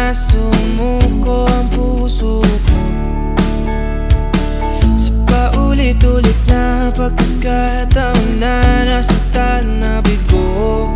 na sumuko ang puso ko sa paulit-ulit na pagkakataon na nasaktan na bigo.